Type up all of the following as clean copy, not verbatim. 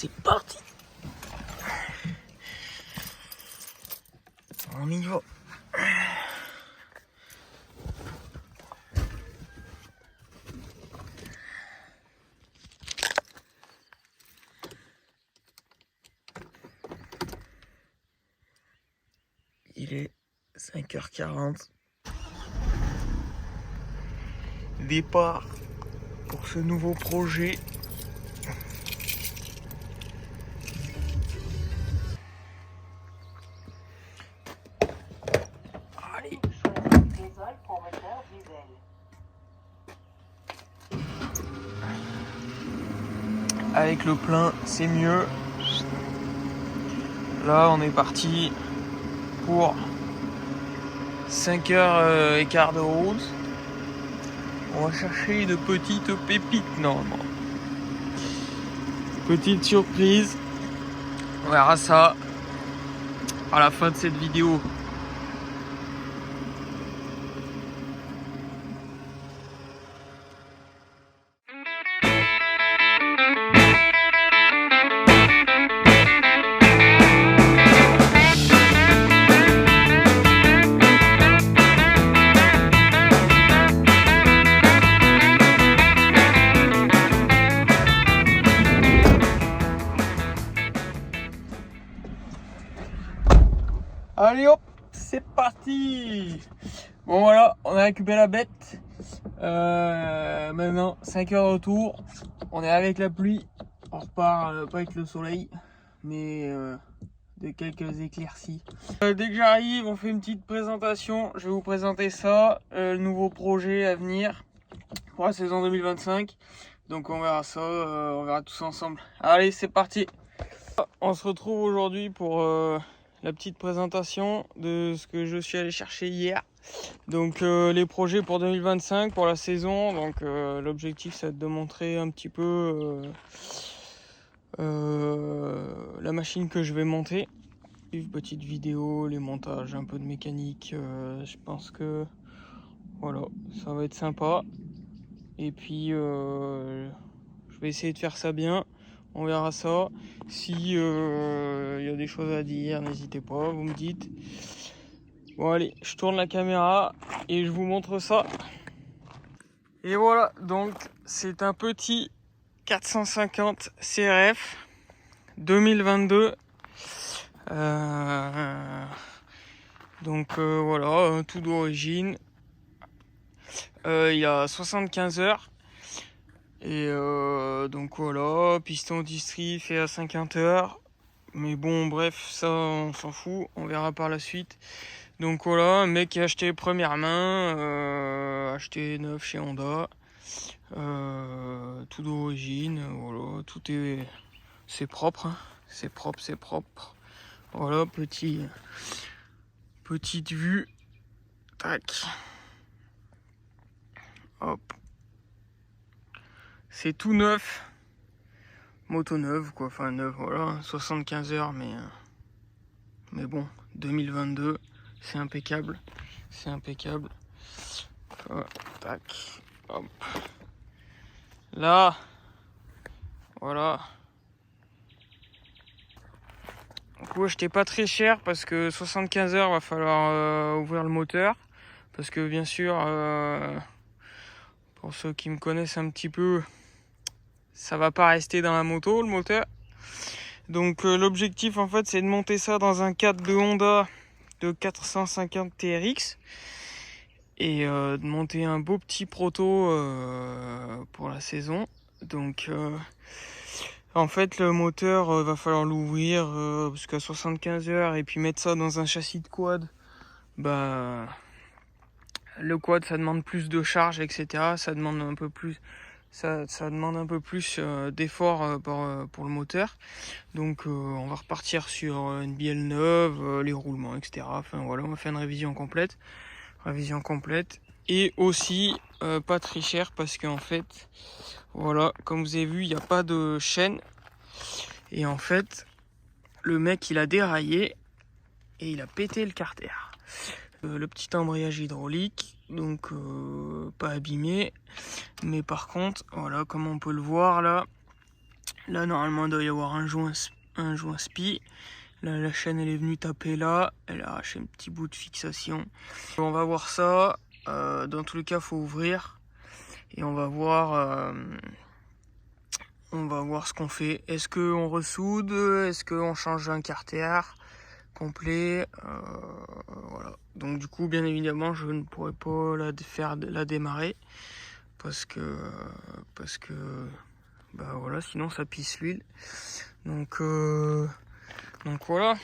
c'est parti. On y va. Il est 5h40. Départ pour ce nouveau projet. Allez. Avec le plein, c'est mieux. Là, on est parti pour 5h15 de route. On va chercher de petites pépites normalement. Petite surprise. On verra ça à la fin de cette vidéo. Allez hop, c'est parti. Bon voilà, on a récupéré la bête. Maintenant 5 heures de retour. On est avec la pluie. On repart pas avec le soleil, mais de quelques éclaircies. Dès que j'arrive, on fait une petite présentation. Je vais vous présenter ça, le nouveau projet à venir pour la saison 2025. Donc on verra ça, on verra tout ça ensemble. Allez, c'est parti. On se retrouve aujourd'hui pour la petite présentation de ce que je suis allé chercher hier. Donc les projets pour 2025 pour la saison. Donc l'objectif c'est de montrer un petit peu la machine que je vais monter. Une petite vidéo, les montages, un peu de mécanique. Je pense que voilà, ça va être sympa. Et puis je vais essayer de faire ça bien. On verra ça. Si y a des choses à dire, n'hésitez pas, vous me dites. Bon allez, je tourne la caméra et je vous montre ça. Et voilà, donc c'est un petit 450 CRF 2022. Donc voilà, tout d'origine. Il y a 75 heures. Et donc voilà, piston distri fait à 50 heures. Mais bon, bref, ça on s'en fout, on verra par la suite. Donc voilà, un mec qui a acheté première main, acheté neuf chez Honda. Tout d'origine, voilà, tout est... C'est propre, hein. C'est propre, c'est propre. Voilà, petite vue. Tac. Hop. C'est tout neuf. Moto neuve, quoi. Enfin, neuve, voilà. 75 heures, mais bon, 2022, c'est impeccable. C'est impeccable. Tac. Hop. Là. Voilà. Donc, ouais, j'étais pas très cher parce que 75 heures, va falloir ouvrir le moteur. Parce que, bien sûr, pour ceux qui me connaissent un petit peu, ça va pas rester dans la moto, le moteur. Donc l'objectif en fait c'est de monter ça dans un cadre de Honda de 450 TRX et de monter un beau petit proto pour la saison. Donc en fait le moteur va falloir l'ouvrir jusqu'à 75 heures et puis mettre ça dans un châssis de quad. Bah le quad ça demande plus de charge, etc. Ça demande un peu plus. Ça demande un peu plus d'effort pour le moteur. Donc on va repartir sur une bielle neuve, les roulements, etc. Enfin voilà, on va faire une révision complète. Et aussi pas très cher parce qu'en fait, voilà, comme vous avez vu, il n'y a pas de chaîne. Et en fait, le mec il a déraillé et il a pété le carter. Le petit embrayage hydraulique, donc pas abîmé, mais par contre voilà, comme on peut le voir là, Là, normalement, il doit y avoir un joint SPI. Là, la chaîne, elle est venue taper là. Elle a arraché un petit bout de fixation. On va voir ça. Dans tous les cas, il faut ouvrir. Et on va voir ce qu'on fait. Est-ce qu'on ressoude? Est-ce qu'on change un carter complet? Voilà. Donc du coup, bien évidemment, je ne pourrais pas la démarrer. Parce que bah voilà, sinon ça pisse l'huile. Donc voilà.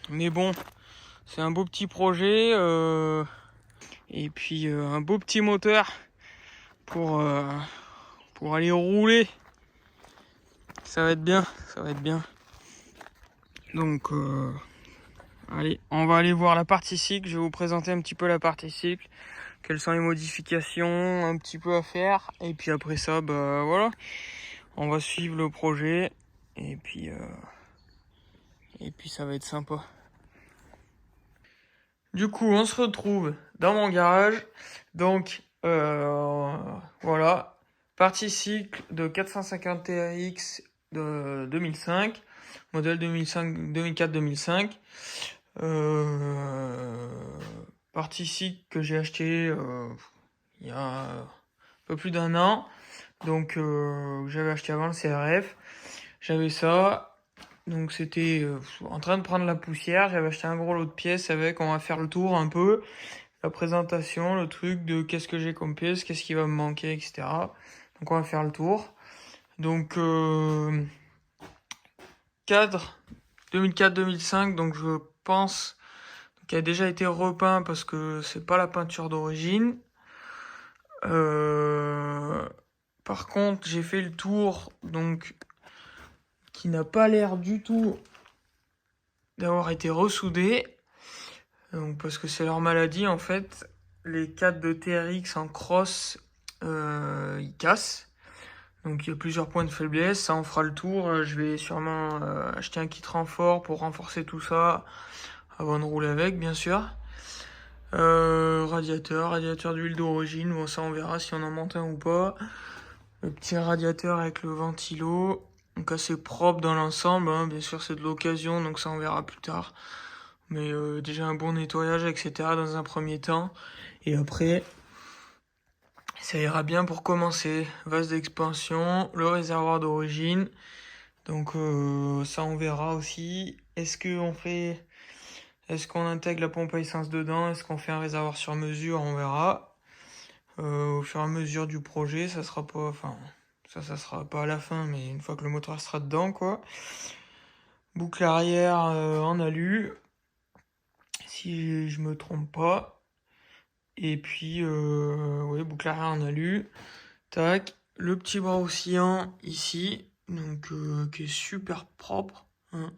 Mais bon, c'est un beau petit projet. Et puis un beau petit moteur pour aller rouler. Ça va être bien, ça va être bien. Donc allez, on va aller voir la partie cycle. Je vais vous présenter un petit peu la partie cycle. Quelles sont les modifications un petit peu à faire. Et puis après ça, bah voilà. On va suivre le projet. Et puis ça va être sympa. Du coup, on se retrouve dans mon garage. Donc voilà. Partie cycle de 450 TRX de 2005. Modèle 2004-2005. Partie cycle que j'ai acheté il y a un peu plus d'un an. Donc j'avais acheté avant le CRF. J'avais ça. Donc c'était en train de prendre la poussière. J'avais acheté un gros lot de pièces avec. On va faire le tour un peu. La présentation, le truc de qu'est-ce que j'ai comme pièce, qu'est-ce qui va me manquer, etc. Donc on va faire le tour. Donc cadre 2004-2005. Donc je pense qu'il a déjà été repeint parce que c'est pas la peinture d'origine. Par contre, j'ai fait le tour, donc qui n'a pas l'air du tout d'avoir été ressoudé. Donc parce que c'est leur maladie en fait. Les 4 de TRX en cross, ils cassent. Donc il y a plusieurs points de faiblesse. Ça en fera le tour. Je vais sûrement acheter un kit renfort pour renforcer tout ça avant de rouler avec, bien sûr. Radiateur d'huile d'origine. Bon, ça on verra si on en monte un ou pas. Le petit radiateur avec le ventilo. Donc assez propre dans l'ensemble, hein. Bien sûr c'est de l'occasion, donc ça on verra plus tard. Mais déjà un bon nettoyage, etc. dans un premier temps. Et après, ça ira bien pour commencer. Vase d'expansion, le réservoir d'origine. Donc ça on verra aussi. Est-ce qu'on intègre la pompe à essence dedans? Est-ce qu'on fait un réservoir sur mesure? On verra. Au fur et à mesure du projet, ça sera pas... Enfin, ça sera pas à la fin, mais une fois que le moteur sera dedans, quoi. Boucle arrière en alu, si je me trompe pas. Et puis, ouais, boucle arrière en alu. Tac. Le petit bras oscillant ici, donc qui est super propre, hein.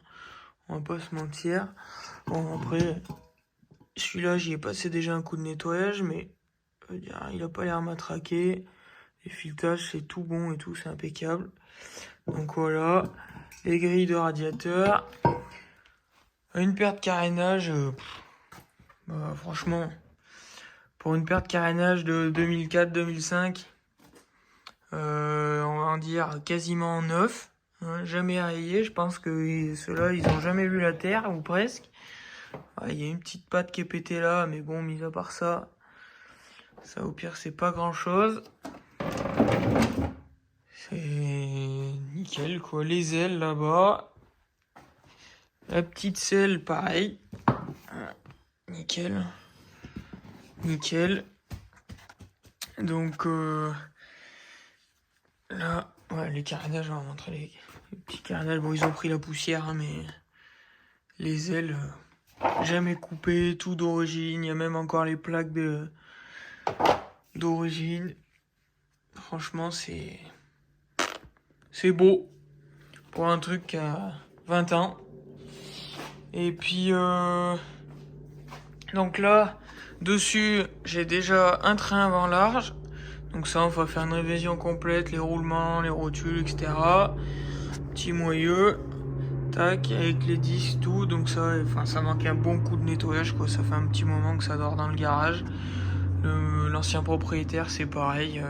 On va pas se mentir. Bon, après, celui-là, j'y ai passé déjà un coup de nettoyage, mais il a pas l'air matraqué. Les filetages, c'est tout bon et tout, c'est impeccable. Donc voilà, les grilles de radiateur. Une paire de carénage, bah, franchement, pour une paire de carénage de 2004-2005, on va en dire quasiment neuf, hein, jamais rayé. Je pense que ceux-là, ils ont jamais vu la terre, ou presque. Il y a une petite patte qui est pétée là, mais bon, mis à part ça, au pire, c'est pas grand-chose. C'est nickel, quoi. Les ailes là-bas. La petite selle, pareil. Nickel. Nickel. Donc là, ouais, les carénages, on va montrer les petits carénages. Bon, ils ont pris la poussière, hein, mais les ailes, jamais coupées, tout d'origine. Il y a même encore les plaques d'origine. Franchement, c'est beau pour un truc à 20 ans. Et puis donc là, dessus, j'ai déjà un train avant large. Donc ça, on va faire une révision complète, les roulements, les rotules, etc. Petit moyeu. Tac, avec les disques, tout. Donc ça, enfin, ça manque un bon coup de nettoyage, quoi. Ça fait un petit moment que ça dort dans le garage. L'ancien propriétaire, c'est pareil.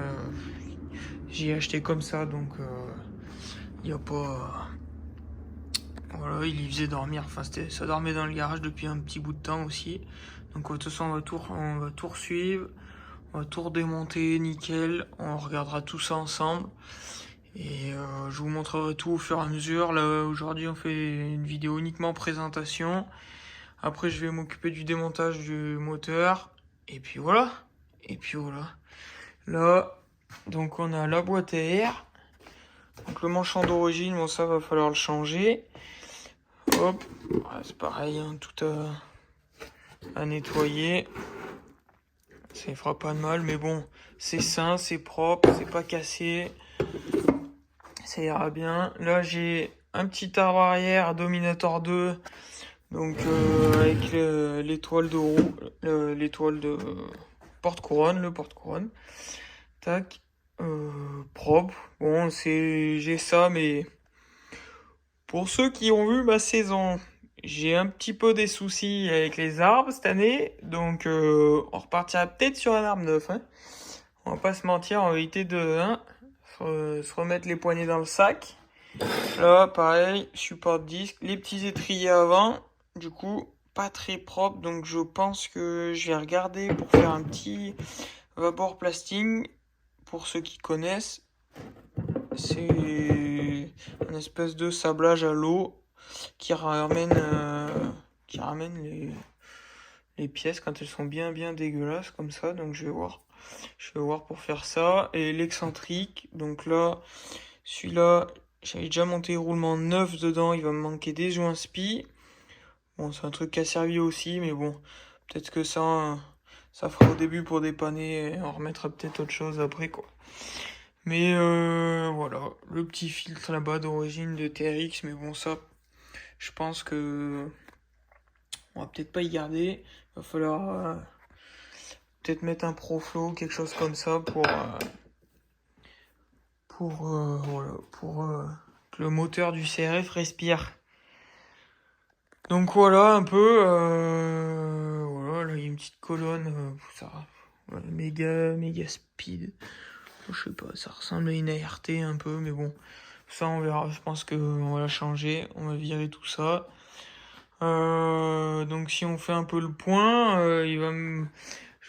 J'ai acheté comme ça, donc il y a pas... Voilà, il y faisait dormir. Enfin, ça dormait dans le garage depuis un petit bout de temps aussi. Donc de toute façon, on va tout suivre. On va tout redémonter, nickel. On regardera tout ça ensemble. Et je vous montrerai tout au fur et à mesure. Là, aujourd'hui, on fait une vidéo uniquement présentation. Après, je vais m'occuper du démontage du moteur. Et puis voilà. Et puis voilà. Là, donc on a la boîte à air. Donc le manchon d'origine, bon ça va falloir le changer. Hop, ouais, c'est pareil, hein, tout à nettoyer. Ça ne fera pas de mal, mais bon, c'est sain, c'est propre, c'est pas cassé. Ça ira bien. Là, j'ai un petit arbre arrière Dominator 2. Donc avec l'étoile de roue, l'étoile de porte-couronne, le porte-couronne. Tac. Propre. Bon, j'ai ça, mais pour ceux qui ont vu ma saison, j'ai un petit peu des soucis avec les arbres cette année, donc on repartira peut-être sur un arbre neuf. Hein. On va pas se mentir, on va éviter de se remettre les poignets dans le sac. Là, pareil, support disque, les petits étriers avant, du coup, pas très propre, donc je pense que je vais regarder pour faire un petit vapor plasting. Pour ceux qui connaissent, c'est une espèce de sablage à l'eau qui ramène les pièces quand elles sont bien dégueulasses comme ça. Donc je vais voir pour faire ça. Et l'excentrique, donc là, celui-là, j'avais déjà monté roulement neuf dedans, il va me manquer des joints spi. Bon, c'est un truc qui a servi aussi, mais bon, peut-être que ça fera au début pour dépanner, et on remettra peut-être autre chose après, quoi. Mais voilà, le petit filtre là-bas d'origine de TRX, mais bon, ça, je pense que on va peut-être pas y garder. Il va falloir peut-être mettre un Proflow, quelque chose comme ça pour que le moteur du CRF respire. Donc voilà un peu, voilà, là il y a une petite colonne, ça, voilà, méga speed. Je sais pas, ça ressemble à une ART un peu, mais bon, ça on verra. Je pense qu'on va la changer, on va virer tout ça. Donc si on fait un peu le point,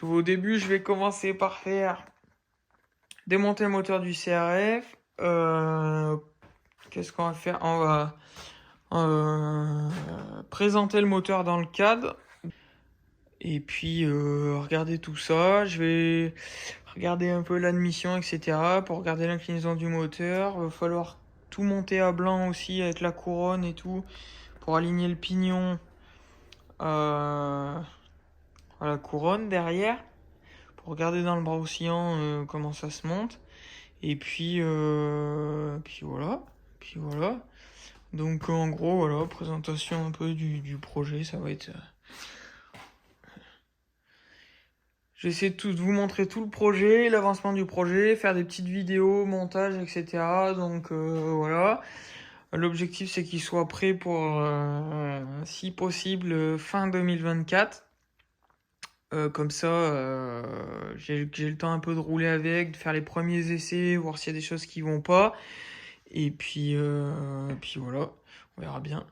au début je vais commencer par faire démonter le moteur du CRF. Qu'est-ce qu'on va faire? On va présenter le moteur dans le cadre. Et puis regarder tout ça. Je vais regarder un peu l'admission, etc. Pour regarder l'inclinaison du moteur. Il va falloir tout monter à blanc aussi avec la couronne et tout. Pour aligner le pignon à la couronne derrière. Pour regarder dans le bras oscillant comment ça se monte. Et puis voilà. Donc en gros voilà, présentation un peu du projet. Ça va être... J'essaie de vous montrer tout le projet, l'avancement du projet, faire des petites vidéos, montage, etc. Donc voilà. L'objectif c'est qu'il soit prêt pour, si possible, fin 2024. Comme ça, j'ai le temps un peu de rouler avec, de faire les premiers essais, voir s'il y a des choses qui vont pas. Et puis voilà, on verra bien.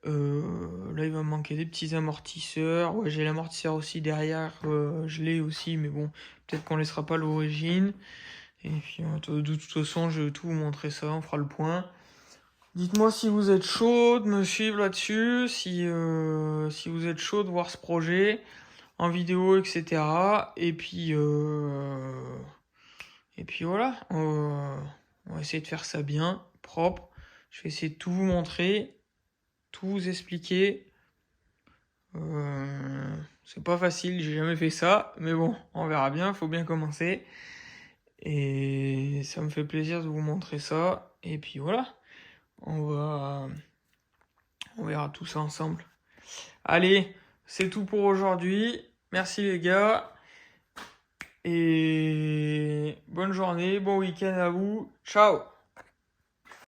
Là, il va me manquer des petits amortisseurs. Ouais, j'ai l'amortisseur aussi derrière. Je l'ai aussi, mais bon, peut-être qu'on laissera pas l'origine. Et puis, de toute façon, je vais tout vous montrer ça. On fera le point. Dites-moi si vous êtes chaud de me suivre là-dessus. Si vous êtes chaud de voir ce projet en vidéo, etc. Et puis voilà. On va essayer de faire ça bien, propre. Je vais essayer de tout vous montrer. Tout vous expliquer. C'est pas facile, j'ai jamais fait ça, mais bon, on verra bien, faut bien commencer. Et ça me fait plaisir de vous montrer ça. Et puis voilà, on verra tout ça ensemble. Allez, c'est tout pour aujourd'hui. Merci les gars. Et bonne journée, bon week-end à vous. Ciao!